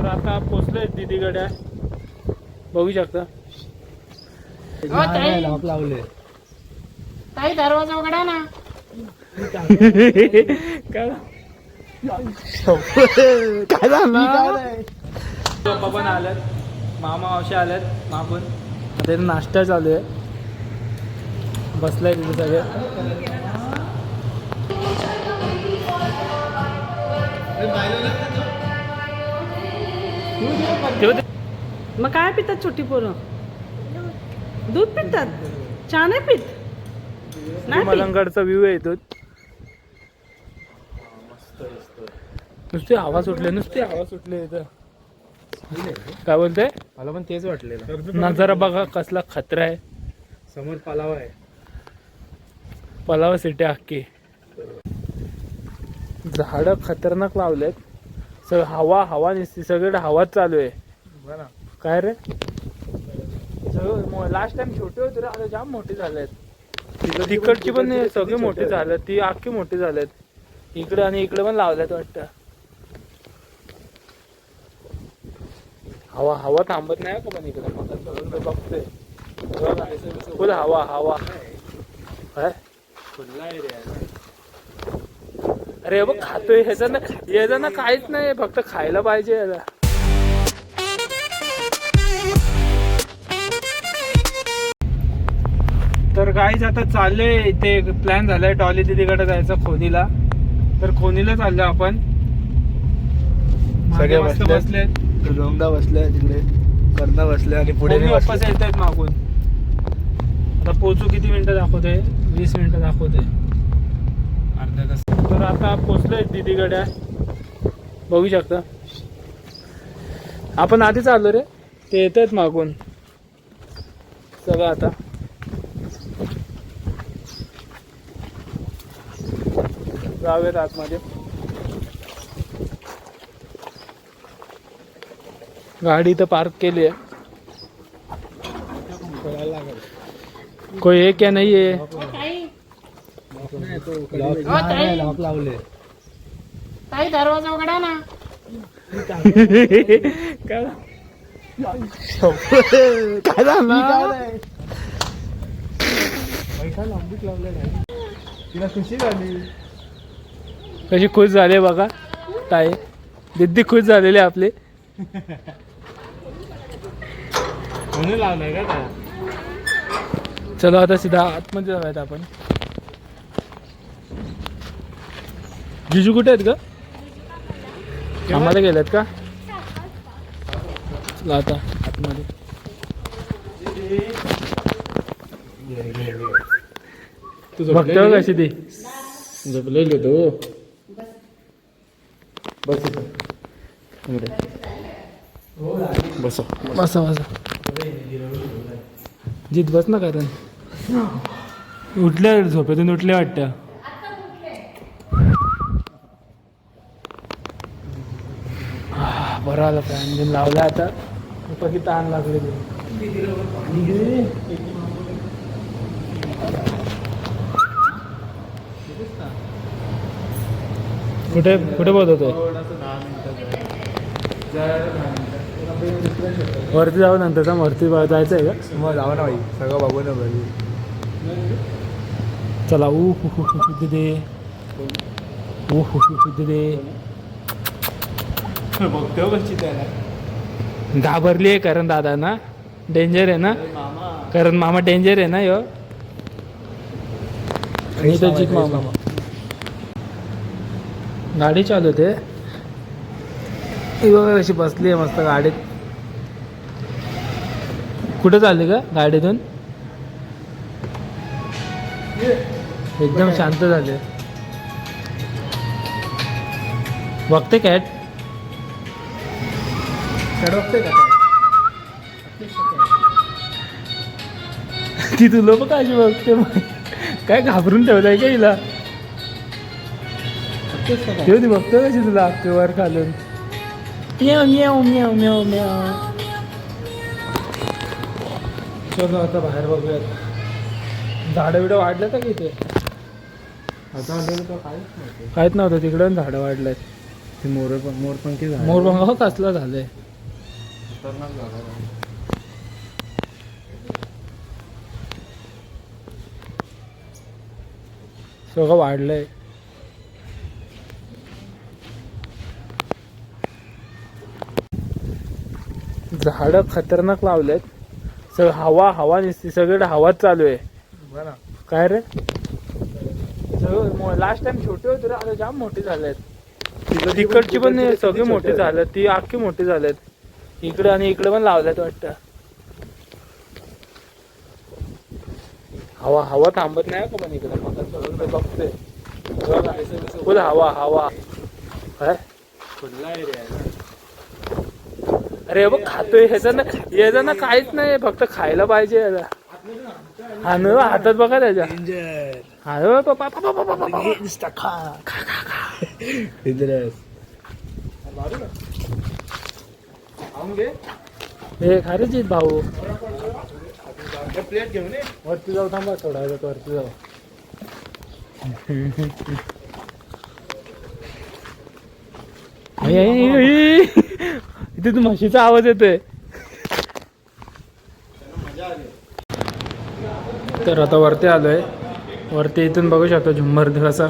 आता पोचलोय दीदीकडे, बघू शकता. लॉक लावले. ताई दरवाजा उघडा ना. काय झालं? पप्पा पण आल्यात, मामा मावशी आल्यात मागून. आता नाश्ता चालू आहे, बसलाय तिथे सगळे. मग काय पितात छोटी पोरं? दूध पितात? चहा नाही पित? नाही पित? मलंगडचा व्ह्यू आहे इथून. नुसते हवा सुटले, नुसते हवा सुटले इथं. काय बोलते? मला पण तेच वाटलेलं. नजारा बघा कसला खतरा आहे. समोर पलाव आहे, पलाव सिटी अख्खी. झाडं खतरनाक लावलेत. हवा हवा नसती, सगळीकडे हवाच चालू आहे. काय रे, सगळं लास्ट टाइम छोटे होते रे, आता जाम मोठे झालेत. तिकडची पण सगळे मोठे झालेत, ती अख्खी मोठी झालेत. इकडे आणि इकडे पण लावल्यात वाटतं. हवा हवा थांबत नाही का पण इकडे. मग बघतोय फुल हवा हवा. अरे बघ खातोय, ह्याचं ना काहीच नाही, फक्त खायला पाहिजे याला. तर गाईज आता चालले, इथे प्लॅन झालाय डॉली दीदीकडे जायचं खोनीला. तर खोनीला चाललो आपण. सगळे मस्त बसले, रोमदा बसले तिकडे, कर्णा बसले आणि पुढे वापस येत आहेत मागून. आता पोचू किती मिनिटं दाखवते? 20 मिनिटं दाखवते, अर्धा तास. तर आता पोचलोय दीदीकडे, बघू शकता. आपण आधीच आलो रे, ते येत आहेत मागून सगळं. आता जाऊयात आतमध्ये. गाडी इथं पार्क केली आहे. कोई है क्या नहीं है? लॉक लावले. ताई दरवाजा उघडा ना. काय झालं? तिला खुशी झाली. कशी खुश झाली बघा ताई. दीदी खुश झालेली आपली. म्हणून लावलाय का त्या? चलो आता सीधा आतमध्ये जाऊयात आपण. जिजू कुठे आहेत का? आम्हाला गेलेत का? चला आता आतमध्ये. बघतो कशी ती झोपलेली होतो. बस बसा बसा बसा. जीत बस ना, कारण उठल्या झोपेतून उठले वाटतं. बरं आलं, फॅन घेऊन लावला. आता किती ताण लागले. कुठे कुठे बोलतोय? वरती जाऊ नंतर. वरती जायचं आहे का? मग जावा ना भाई, सगळं बघू ना भाई. चला. दे दे. बघतो कशी त्याला घाबरली आहे कारण दादा ना, डेंजर आहे ना. कारण मामा डेंजर आहे ना यो. आणि तो जीत मामा. गाडी चालवते बघा कशी बसली आहे मस्त गाडीत. कुठे चालली का गाडीतून? एकदम शांत झाले. बघते कॅट बघते का? ती तुला बघ अशी बघते. काय घाबरून ठेवलंय का हिला? ती बघतो कशी तुला आपते वर खालून. म्याव म्याव म्याव म्याव म्याव. चलो आता बाहेर बघूयात. झाडं बिडं वाढलं का इथे? आता आलेलं तर काहीच नव्हतं तिकडं, झाडं वाढलंय. मोरपंखी मोरपंख कसला झालंय. खतरनाक झाला. सगळं वाढलंय. झाडं खतरनाक लावलेत. सगळं हवा निसती, सगळीकडे हवाच चालू आहे. बरं काय रे, सगळं लास्ट टाइम छोटे होते रे, आता जाम मोठे झालेत. तिकडची पण सगळी मोठी झालेत, ती अख्खी मोठी झालेत. इकडे आणि इकडे पण लावल्यात वाटतं. हवा थांबत नाही का पण इकडे. बघतोय फुल हवा. काय अरे बघ खातोय ह्याचं काहीच नाही, फक्त खायला पाहिजे याला. हा न हातात बघा त्याच्या. हे खारेच भाऊ. प्लेट घेऊन ये. वरती जाऊ, थांबा थोडा वेळ वरती जाऊ. इथे तू म्हशीचा आवाज येतोय. तर आता वरती आलोय. वरती इथून बघू शकतो झुंबर कसा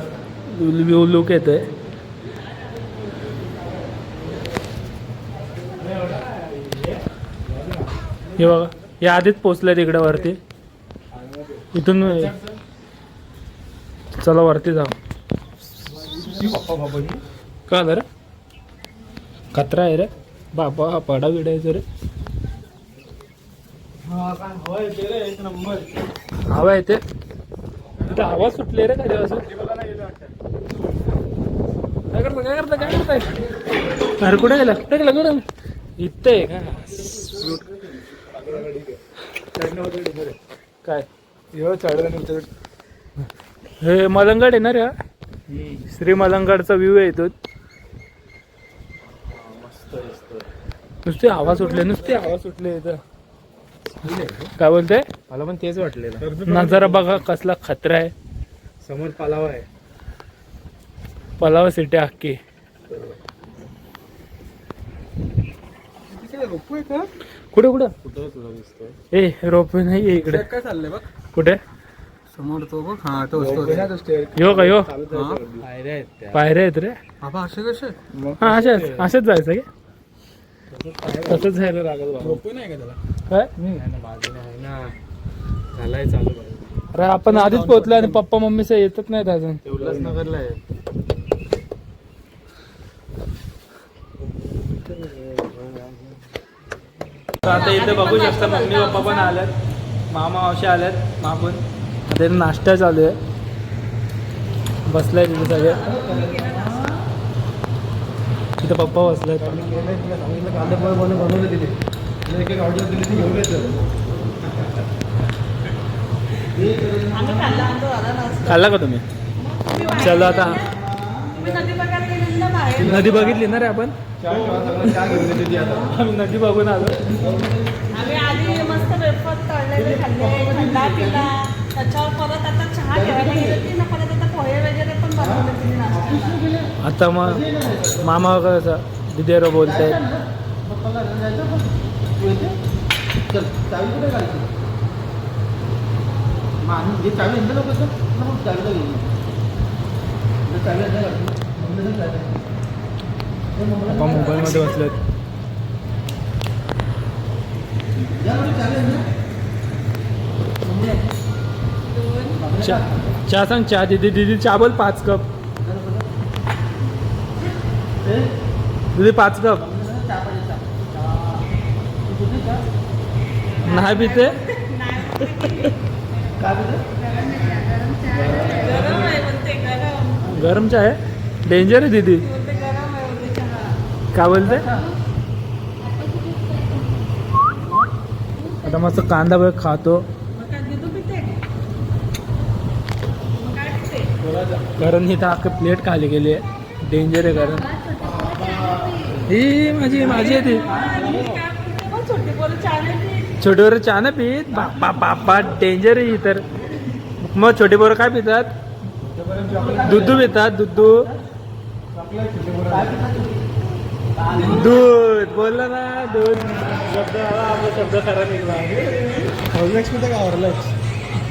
व्यू लुक येतोय. हे बघा, या आधीच पोचलंय तिकडे वरती. इथून चला वरती जाऊ. का आलं रे, कचरा आहे रे बाबा, पडा विडायचं रे. हवा येते इथं, हवा सुटली रे कधीपासून. काय करताय अरे, कुठे गेला कुठे इथं आहे का. काय हे मलंगड आहे ना रे. श्री मलंगडचा व्ह्यू आहे इथून. नुसती हवा सुटले इथं. काय बोलते, मला पण तेच वाटलेलं. नजारा बघा कसला खतरा आहे. समोर पलाव आहे, पलाव सिटी अख्खी. कुठे कुठं तुला दिसतोय? ए रोपवे नाही इकडे. काय चाललंय बघ कुठे समोर तो बघ. हा तो यो का यो पायऱ्या आहेत रे. बाबा असे कसे? हा असेच जायचं की तसंच जायला लागल. रोपवे नाही का त्याला? काय बाजूला आहे ना, झालाय चालू. अरे आपण आधीच पोहोचलो आणि पप्पा मम्मीचं येतच नाहीत अजून. ते उल्हासनगरला आहे. आता इथे बघू शकता मम्मी पप्पा पण आल्यात, मामा मावशी आल्यात मागून. आता नाश्ता चालू आहे, बसलाय तिथे सगळे. तिथे पप्पा बसलायत. बनवले दिले, एक एक ऑर्डर दिली ती घेऊन येतो. खाल्ला का तुम्ही? चलो आता नदी बघितली ना रे आपण. आम्ही नदी बघून आलो. आम्ही आधी मस्त वेफर तळलेले खाल्ले, थंडा पिला, त्याच्यावर परत आता चहा ठेवायला गेली ना, परत आता पोहे वगैरे पण बनवले तिने नाश्त्याला. आता मग मामा कसं दिदेरो बोलतायत. पप्पा मोबाईल मध्ये बसलेत. चहा सांग, चहा दीदी चहा बोल 5 कप. दीदी 5 कप. नाही पिते. गरम चहा आहे, डेंजर आहे दीदी. काय बोलते? आता मस्त कांदा बघ खातो. कारण इथं अख्खी प्लेट खाली गेली आहे. डेंजर आहे कारण. ही माझी आहे ती. छोटी पोरं चहा नाही पित. बापा डेंजर आहे. तर मग छोटी पोरं काय पितात? दूध पितात. दूध दूध बोलला ना दूध शब्द आला आपला शब्द खरा निघला हॉर्लॅक्स मध्ये का हॉर्लॅक्स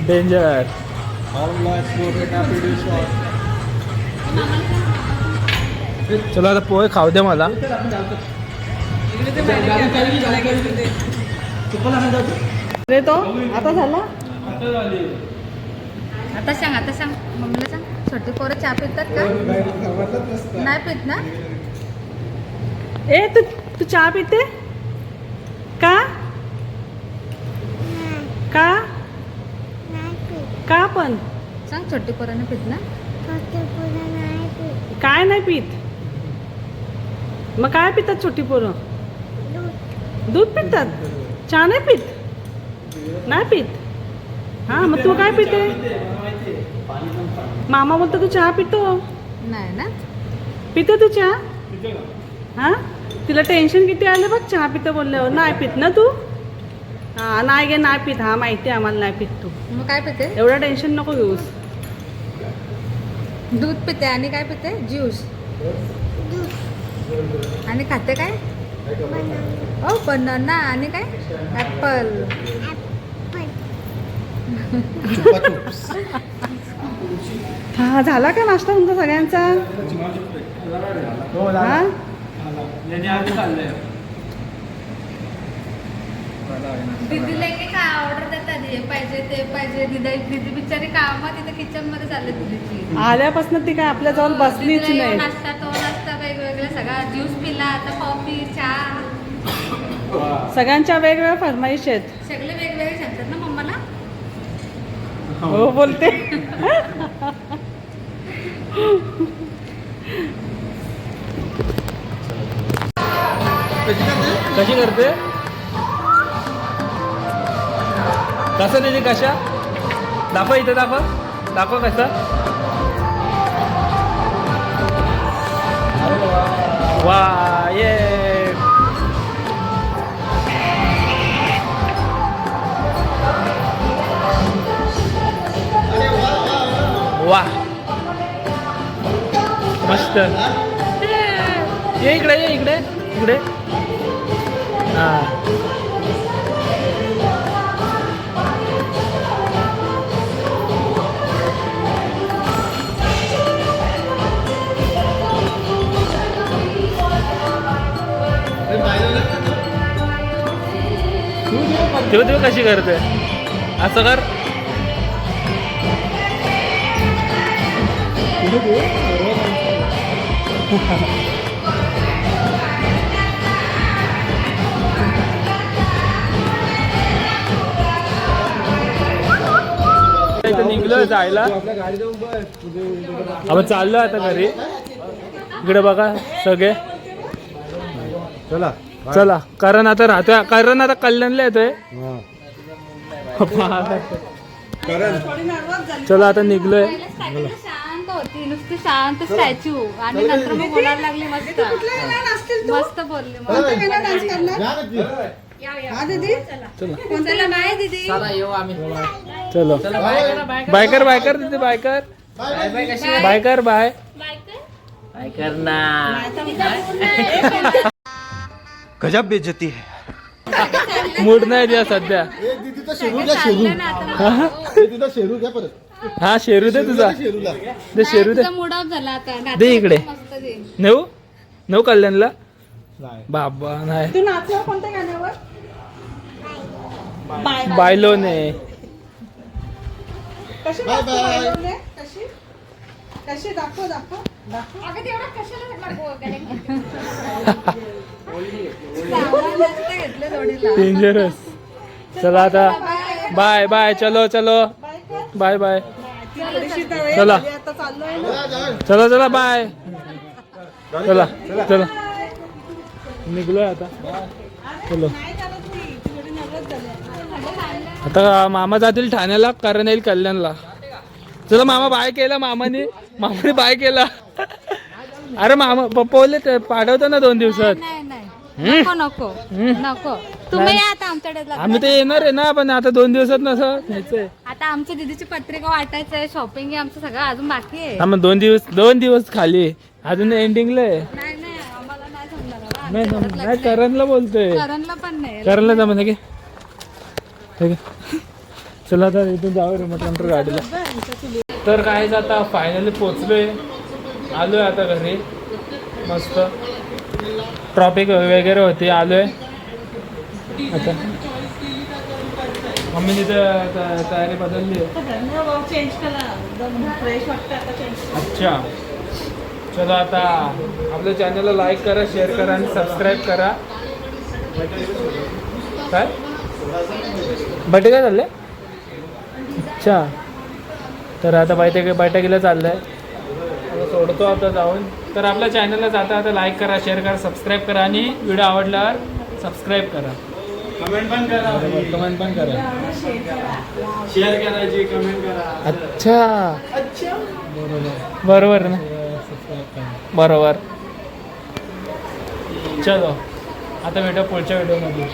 डेंजर चला आता पोहे खाऊ दे मला रे तो आता झाला आता सांग मम्मीला सांग छोटी पोरं चहा पितात का नाही पित ना ए तू चहा पिते का का का पण सांग छोटी पोरांना पित ना काय नाही पित मग काय पितात छोटी पोरं दूध पितात चहा नाही पित नाही पित हा मग तू काय पिते मामा बोलतो तू चहा पितो नाही ना पिते तू चहा हा तिला टेन्शन किती आलं बघ चहा पितं बोलल्यावर नाही पित ना तू हा नाही गे नाही पित हा माहिती आहे आम्हाला नाही पित तू मग काय पिते एवढं टेन्शन नको घेऊस दूध पिते आणि काय पिते ज्यूस आणि खाते काय ओ बनाना आणि काय ऍपल हा झाला का नाश्ता तुमचा सगळ्यांचा हा दीदीला काय ऑर्डर देतात हे पाहिजे ते पाहिजे दीदी बिचारी कामात तिथे किचन मध्ये चालले दीदीची आल्यापासून ती काय आपल्या जवळ बसलीच दीदीला नाही नाश्ता तो नाश्ता वेगवेगळा सगळा ज्यूस पिला आता कॉफी चहा सगळ्यांच्या वेगवेगळ्या फरमाईश आहेत सगळे वेगवेगळे सांगतात ना मम्माला हो बोलते कशी करते कसं त्याची कशा दाखव इथं दाखव कसं वा ये वा मस्त ये इकडे हा तेव्हा कशी करते असं कर निघलो जायला आपण चाललो आता घरी इकडे बघा सगळे चला कारण आता कल्याणला येतोय चला आता निघलोय शांत होती नुसती शांत स्टॅच्यू आणि नंतर मग बोलायला लागली मस्त मस्त बोलली चला बाय दीदी चलो बायकर दीदी बायकर बाय गजब बेइज्जती है मूड नाही द्या सध्या शेरू घ्या परत हा शेरू दे तुझा शेरूला दे शेरू दे मूड ऑफ झाला आता दे इकडे मस्त दे नेऊ कल्याणला बाबा नाही तू नाचला कोणत्या गाण्यावर बायलोने कशी नाचतो बायलोने? कशी दाखव अगं तेवढं कशाला घेतलं जोडीला डेंजरस चला आता बाय चलो बाय चला आता चाललोय ना चला बाय चला निघलोय आता चलो आता मामा जातील ठाण्याला कारण येईल कल्याणला चला मामा बाय केला मामाने बाय केला अरे मामा पप्पा बोलले पाठवतो ना 2 दिवसात नाही नको तुम्ही या आता आमच्याकडे आम्ही ते येणार आहे ना पण आता 2 दिवसात नसं न्यायचंय आता आमच्या दीदीची पत्रिका वाटायचं आहे शॉपिंग आमचं सगळं अजून बाकी आहे हा मग 2 दिवस खाली अजून एंडिंगला आहे नाही आम्हाला नाही जमणार नाही आमच्या घरात नाही लग्न आहे. करणला बोलतोय करणला पण नाही करणला जा म्हणजे ठीक आहे चला तर इथून जाऊ रिमोट कंट्रोल गाडीला. तर काहीच आता फायनली पोचलोय आलोय आता घरी मस्त ट्रॉफिक वगैरे होती आलोय आता मम्मी तिथं तयारी बदलली आहे. चेंज केला एकदम फ्रेश वाटतं आता चेंज. अच्छा चलो आता आपल्या चॅनलला लाईक करा शेअर करा आणि सबस्क्राईब करा. काय बटे काय चाललंय अच्छा तर आता बैठकीला चाललंय आता सोडतो आता जाऊन. तर आपल्या चॅनलला जाता आता लाईक करा शेअर करा सबस्क्राईब करा आणि व्हिडिओ आवडल्यावर सबस्क्राईब करा कमेंट पण करा कमेंट पण करा. शेअर करायची कमेंट करा. अच्छा बरोबर ना बरोबर चलो आता भेटू पुढच्या व्हिडिओमध्ये.